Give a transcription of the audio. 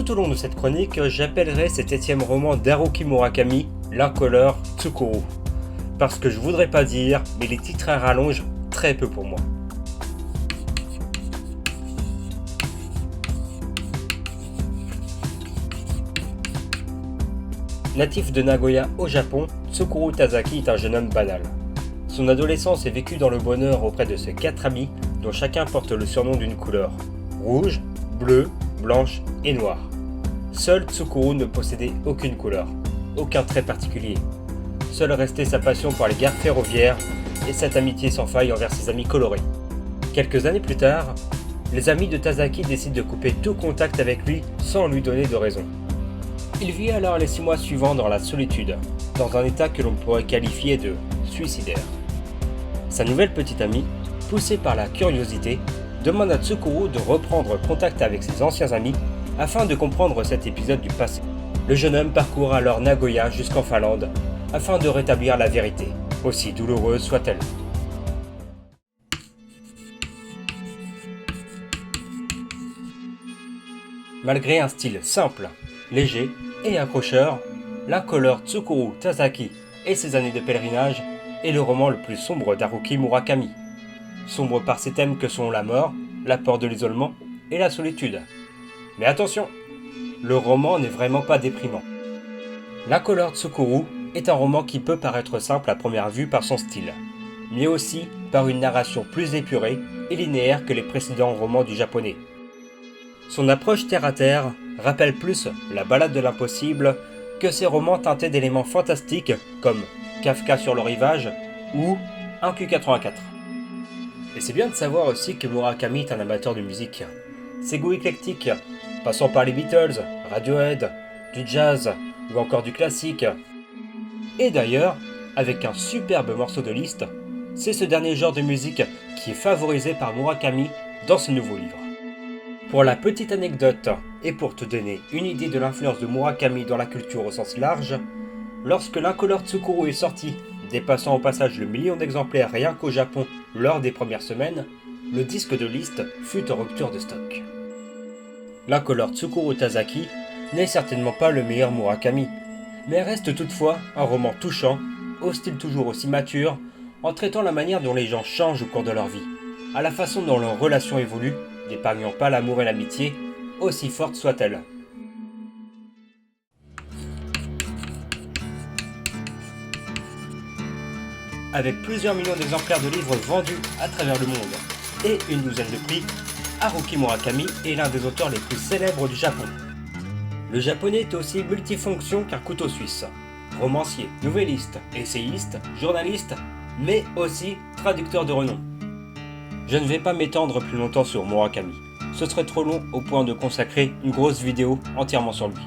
Tout au long de cette chronique, j'appellerai cet 7e roman d'Haruki Murakami l'incolore Tsukuru. Parce que je voudrais pas dire, mais les titres rallongent très peu pour moi. Natif de Nagoya au Japon, Tsukuru Tazaki est un jeune homme banal. Son adolescence est vécue dans le bonheur auprès de ses 4 amis dont chacun porte le surnom d'une couleur: rouge, bleu, blanche et noire. Seul Tsukuru ne possédait aucune couleur, aucun trait particulier. Seule restait sa passion pour les gares ferroviaires et cette amitié sans faille envers ses amis colorés. Quelques années plus tard, les amis de Tazaki décident de couper tout contact avec lui sans lui donner de raison. Il vit alors les 6 mois suivants dans la solitude, dans un état que l'on pourrait qualifier de suicidaire. Sa nouvelle petite amie, poussée par la curiosité, demande à Tsukuru de reprendre contact avec ses anciens amis afin de comprendre cet épisode du passé. Le jeune homme parcourt alors Nagoya jusqu'en Finlande afin de rétablir la vérité, aussi douloureuse soit-elle. Malgré un style simple, léger et accrocheur, l'incolore Tsukuru Tazaki et ses années de pèlerinage est le roman le plus sombre d'Haruki Murakami. Sombre par ses thèmes que sont la mort, la peur de l'isolement et la solitude. Mais attention, le roman n'est vraiment pas déprimant. L'incolore Tsukuru est un roman qui peut paraître simple à première vue par son style, mais aussi par une narration plus épurée et linéaire que les précédents romans du japonais. Son approche terre-à-terre rappelle plus la balade de l'impossible que ses romans teintés d'éléments fantastiques comme Kafka sur le rivage ou 1Q84. Et c'est bien de savoir aussi que Murakami est un amateur de musique. Ses goûts éclectiques, passant par les Beatles, Radiohead, du jazz ou encore du classique. Et d'ailleurs, avec un superbe morceau de Liszt, c'est ce dernier genre de musique qui est favorisé par Murakami dans ce nouveau livre. Pour la petite anecdote, et pour te donner une idée de l'influence de Murakami dans la culture au sens large, lorsque l'incolore Tsukuru est sorti, dépassant au passage le million d'exemplaires rien qu'au Japon lors des premières semaines, le disque de Liszt fut en rupture de stock. L'incolore Tsukuru Tazaki n'est certainement pas le meilleur Murakami, mais reste toutefois un roman touchant, au style toujours aussi mature, en traitant la manière dont les gens changent au cours de leur vie, à la façon dont leurs relations évoluent, n'épargnant pas l'amour et l'amitié, aussi fortes soient-elles. Avec plusieurs millions d'exemplaires de livres vendus à travers le monde et une douzaine de prix, Haruki Murakami est l'un des auteurs les plus célèbres du Japon. Le japonais est aussi multifonction qu'un couteau suisse. Romancier, novelliste, essayiste, journaliste, mais aussi traducteur de renom. Je ne vais pas m'étendre plus longtemps sur Murakami. Ce serait trop long au point de consacrer une grosse vidéo entièrement sur lui.